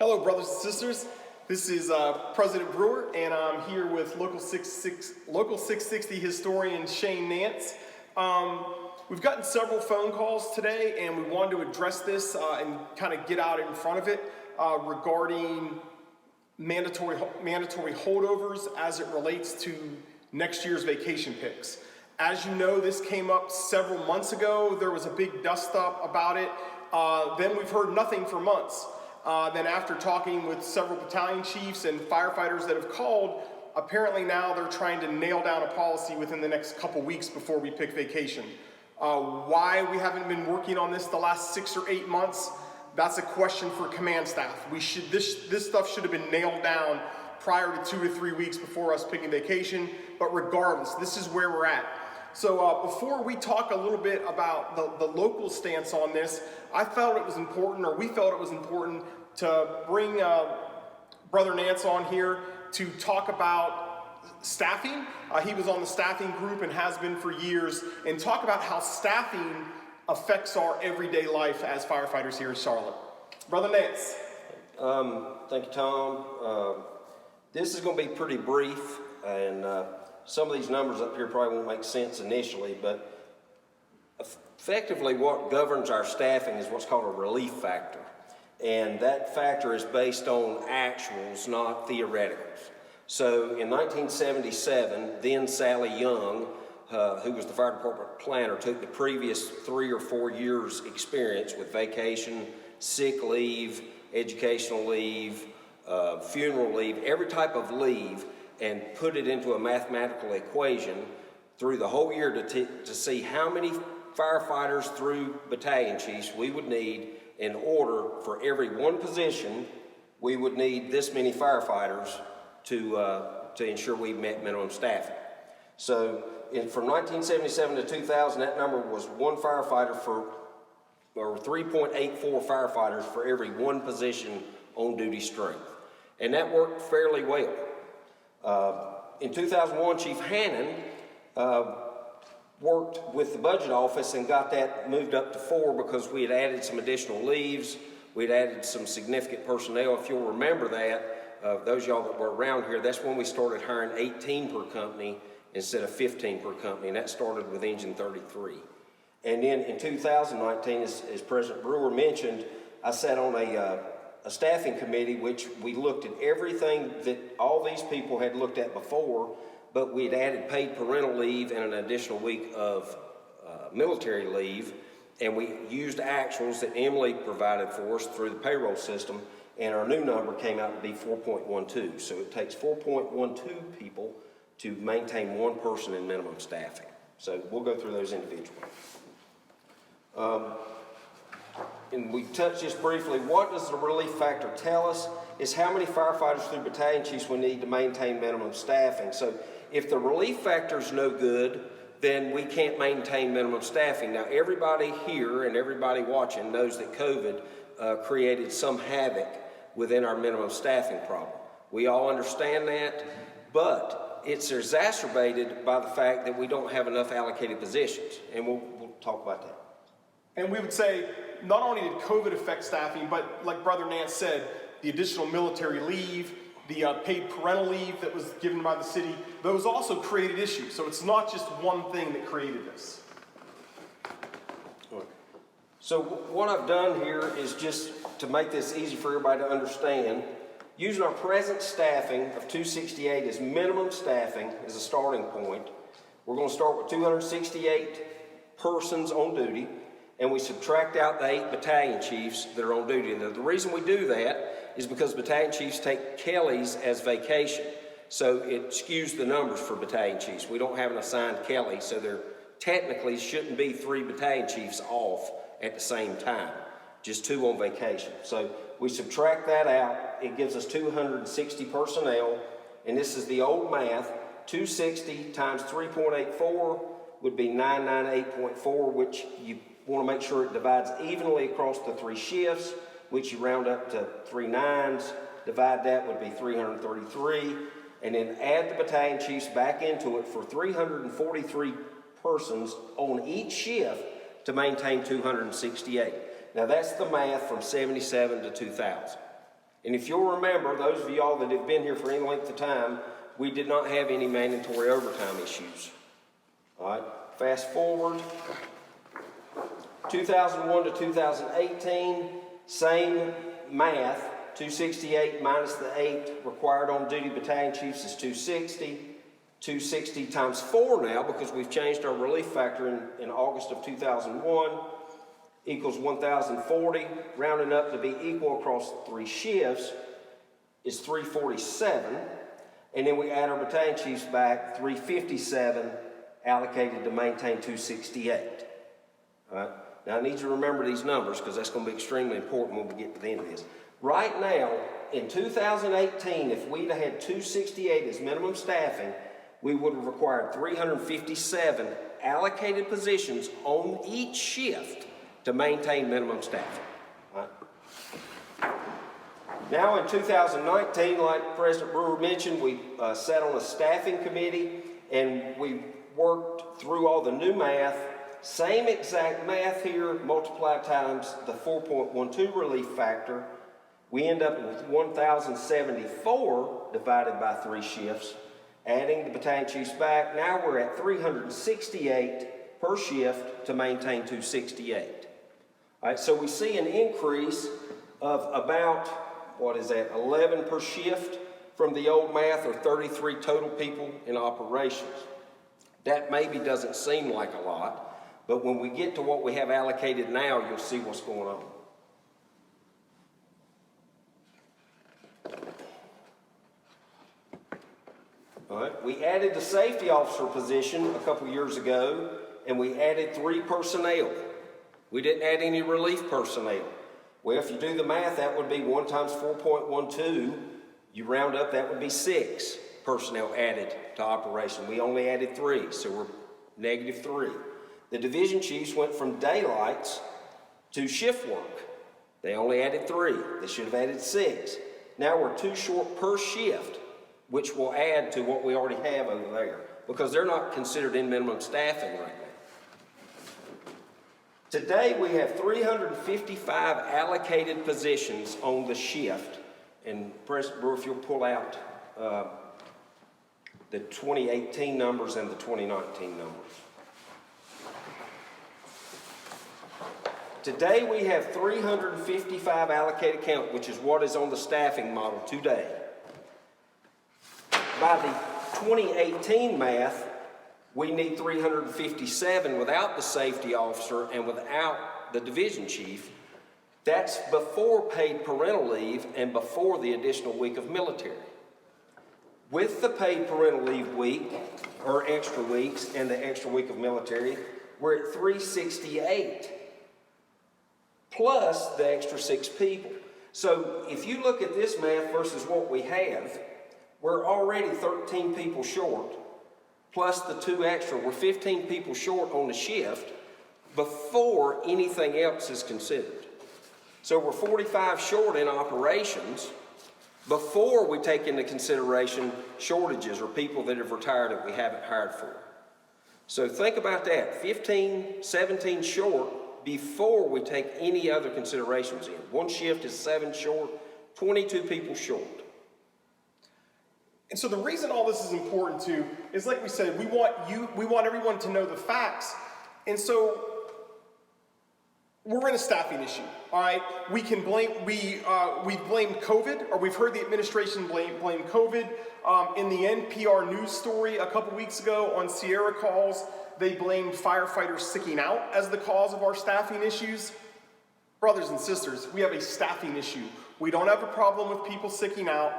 Hello, brothers and sisters. This is President Brewer, and I'm here with Local 660 historian Shane Nantz. We've gotten several phone calls today, and we wanted to address this and kind of get out in front of it regarding mandatory holdovers as it relates to next year's vacation picks. As you know, this came up several months ago. There was a big dust up about it. Then we've heard nothing for months. Then after talking with several battalion chiefs and firefighters that have called, apparently now they're trying to nail down a policy within the next couple weeks before we pick vacation. Why we haven't been working on this the last 6 or 8 months, that's a question for command staff. This stuff should have been nailed down prior to 2 or 3 weeks before us picking vacation, but regardless, this is where we're at. So before we talk a little bit about the local stance on this, we felt it was important to bring Brother Nantz on here to talk about staffing. He was on the staffing group and has been for years, and talk about how staffing affects our everyday life as firefighters here in Charlotte. Brother Nantz. Thank you, Tom. This is going to be pretty brief, and some of these numbers up here probably won't make sense initially, but effectively what governs our staffing is what's called a relief factor. And that factor is based on actuals, not theoreticals. So in 1977, then Sally Young, who was the fire department planner, took the previous 3 or 4 years experience with vacation, sick leave, educational leave, funeral leave, every type of leave, and put it into a mathematical equation through the whole year to see how many firefighters through battalion chiefs we would need in order for every one position. We would need this many firefighters to ensure we met minimum staffing. So from 1977 to 2000, that number was 3.84 firefighters for every one position on duty strength. And that worked fairly well. In 2001, Chief Hannon worked with the budget office and got that moved up to 4 because we had added some additional leaves. We'd added some significant personnel. If you'll remember that, those of y'all that were around here, that's when we started hiring 18 per company instead of 15 per company, and that started with Engine 33. And then in 2019, as President Brewer mentioned, I sat on a staffing committee, which we looked at everything that all these people had looked at before, but we had added paid parental leave and an additional week of military leave, and we used actuals that Emily provided for us through the payroll system, and our new number came out to be 4.12. So it takes 4.12 people to maintain one person in minimum staffing. So we'll go through those individually. And we touched just briefly, what does the relief factor tell us? Is how many firefighters through battalion chiefs we need to maintain minimum staffing. So if the relief factor is no good, then we can't maintain minimum staffing. Now everybody here and everybody watching knows that COVID created some havoc within our minimum staffing problem. We all understand that, but it's exacerbated by the fact that we don't have enough allocated positions, and we'll talk about that. And we would say, not only did COVID affect staffing, but like Brother Nantz said, the additional military leave, the paid parental leave that was given by the city, those also created issues. So it's not just one thing that created this. So what I've done here is just to make this easy for everybody to understand, using our present staffing of 268 as minimum staffing as a starting point, we're going to start with 268 persons on duty, and we subtract out the 8 battalion chiefs that are on duty. Now, the reason we do that is because battalion chiefs take Kellys as vacation. So it skews the numbers for battalion chiefs. We don't have an assigned Kelly, so there technically shouldn't be 3 battalion chiefs off at the same time, just 2 on vacation. So we subtract that out, it gives us 260 personnel, and this is the old math. 260 times 3.84 would be 998.4, which you want to make sure it divides evenly across the 3 shifts, which you round up to 3 nines, divide that would be 333, and then add the battalion chiefs back into it for 343 persons on each shift to maintain 268. Now that's the math from 77 to 2000. And if you'll remember, those of y'all that have been here for any length of time, we did not have any mandatory overtime issues. All right, fast forward, 2001 to 2018, same math, 268 minus the 8 required on-duty battalion chiefs is 260. 260 times 4 now, because we've changed our relief factor in August of 2001, equals 1,040. Rounding up to be equal across 3 shifts is 347. And then we add our battalion chiefs back, 357 allocated to maintain 268. All right? Now I need you to remember these numbers because that's going to be extremely important when we get to the end of this. Right now, in 2018, if we'd have had 268 as minimum staffing, we would have required 357 allocated positions on each shift to maintain minimum staffing. Right? Now in 2019, like President Brewer mentioned, we sat on a staffing committee and we worked through all the new math. Same exact math here, multiplied times the 4.12 relief factor. We end up with 1,074 divided by 3 shifts. Adding the battalion chiefs back, now we're at 368 per shift to maintain 268. All right, so we see an increase of about, 11 per shift from the old math, or 33 total people in operations. That maybe doesn't seem like a lot, but when we get to what we have allocated now, you'll see what's going on. All right. We added the safety officer position a couple years ago, and we added 3 personnel. We didn't add any relief personnel. Well, if you do the math, that would be 1 times 4.12. You round up, that would be 6 personnel added to operation. We only added 3, so we're -3. The division chiefs went from daylights to shift work. They only added 3. They should have added 6. Now we're 2 short per shift, which will add to what we already have over there, because they're not considered in minimum staffing right now. Today we have 355 allocated positions on the shift, and President Brewer, if you'll pull out the 2018 numbers and the 2019 numbers. Today we have 355 allocated count, which is what is on the staffing model today. By the 2018 math, we need 357 without the safety officer and without the division chief. That's before paid parental leave and before the additional week of military. With the paid parental leave week, or extra weeks, and the extra week of military, we're at 368, plus the extra 6 people. So if you look at this math versus what we have, we're already 13 people short, plus the 2 extra. We're 15 people short on the shift before anything else is considered. So we're 45 short in operations before we take into consideration shortages or people that have retired that we haven't hired for. So think about that, 15, 17 short before we take any other considerations in. 1 shift is 7 short, 22 people short. And so the reason all this is important too is, like we said, we want everyone to know the facts. And so we're in a staffing issue, all right? We can blame, we've blamed COVID, or we've heard the administration blame COVID. In the NPR news story a couple weeks ago on Sierra Calls, they blamed firefighters sicking out as the cause of our staffing issues. Brothers and sisters, we have a staffing issue. We don't have a problem with people sicking out.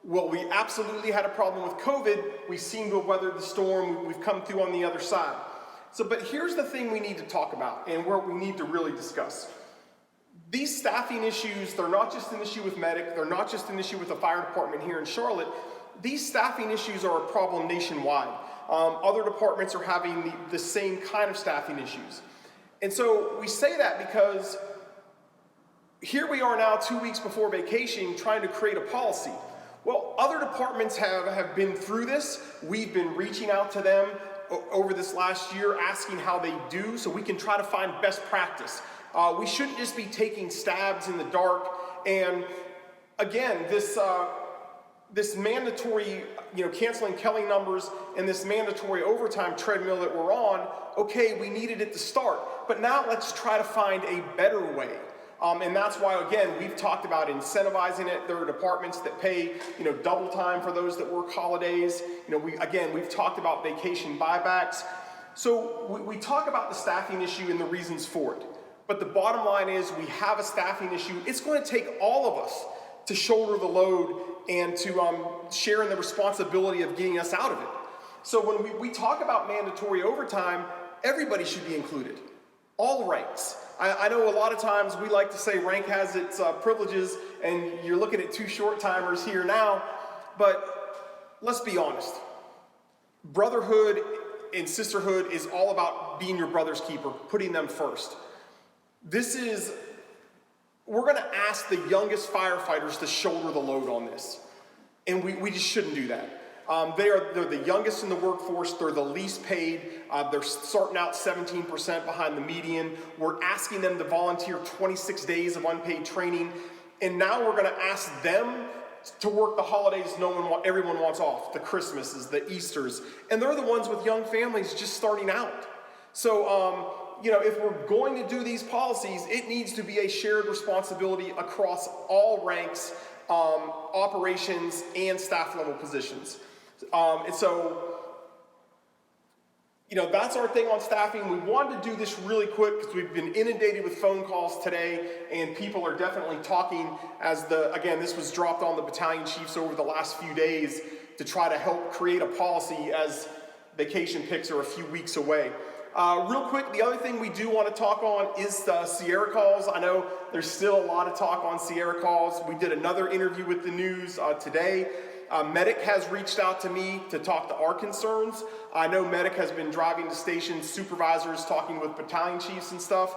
Well, we absolutely had a problem with COVID. We seem to have weathered the storm. We've come through on the other side. So, but here's the thing we need to talk about and where we need to really discuss. These staffing issues, they're not just an issue with medic. They're not just an issue with the fire department here in Charlotte. These staffing issues are a problem nationwide. Other departments are having the same kind of staffing issues. And so we say that because here we are now 2 weeks before vacation trying to create a policy. Well, other departments have been through this. We've been reaching out to them over this last year, asking how they do so we can try to find best practice. We shouldn't just be taking stabs in the dark And again, this mandatory, canceling Kelly numbers and this mandatory overtime treadmill that we're on, okay, we needed it to start, but now let's try to find a better way. And that's why, again, we've talked about incentivizing it. There are departments that pay, double time for those that work holidays. We've talked about vacation buybacks. So we talk about the staffing issue and the reasons for it. But the bottom line is we have a staffing issue. It's going to take all of us to shoulder the load and to share in the responsibility of getting us out of it. So when we talk about mandatory overtime, everybody should be included, all ranks. I know a lot of times we like to say rank has its privileges, and you're looking at two short-timers here now, but let's be honest. Brotherhood and sisterhood is all about being your brother's keeper, putting them first. We're gonna ask the youngest firefighters to shoulder the load on this, and we just shouldn't do that. They're the youngest in the workforce, they're the least paid, they're starting out 17% behind the median. We're asking them to volunteer 26 days of unpaid training, and now we're gonna ask them to work the holidays everyone wants off, the Christmases, the Easters, and they're the ones with young families just starting out. So, if we're going to do these policies, it needs to be a shared responsibility across all ranks, operations, and staff level positions. And so, that's our thing on staffing. We wanted to do this really quick because we've been inundated with phone calls today, and people are definitely talking this was dropped on the battalion chiefs over the last few days to try to help create a policy as vacation picks are a few weeks away. Real quick, the other thing we do want to talk on is Sierra calls. I know there's still a lot of talk on Sierra calls. We did another interview with the news today. Medic has reached out to me to talk to our concerns. I know Medic has been driving to stations, supervisors, talking with battalion chiefs and stuff.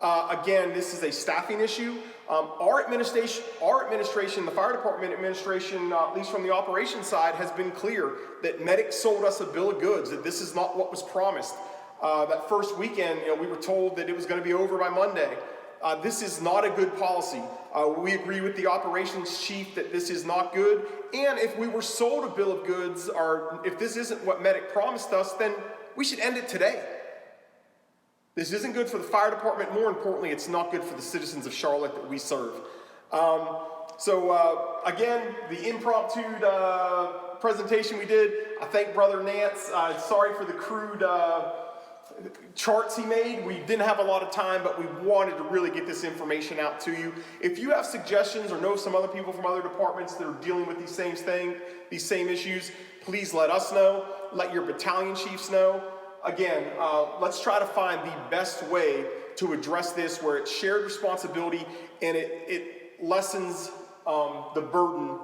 Again, this is a staffing issue. Our administration, the fire department administration, at least from the operations side, has been clear that Medic sold us a bill of goods, that this is not what was promised. That first weekend, we were told that it was going to be over by Monday. This is not a good policy. We agree with the operations chief that this is not good. And if we were sold a bill of goods, or if this isn't what Medic promised us, then we should end it today. This isn't good for the fire department. More importantly, it's not good for the citizens of Charlotte that we serve. Again, the impromptu presentation we did, I thank Brother Nantz. Sorry for the crude charts he made. We didn't have a lot of time, but we wanted to really get this information out to you. If you have suggestions or know some other people from other departments that are dealing with these same issues, please let us know. Let your battalion chiefs know. Again, let's try to find the best way to address this where it's shared responsibility and it lessens the burden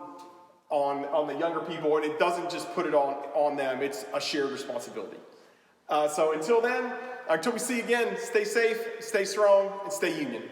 on the younger people, and it doesn't just put it on them. It's a shared responsibility. So until we see you again, stay safe, stay strong, and stay union.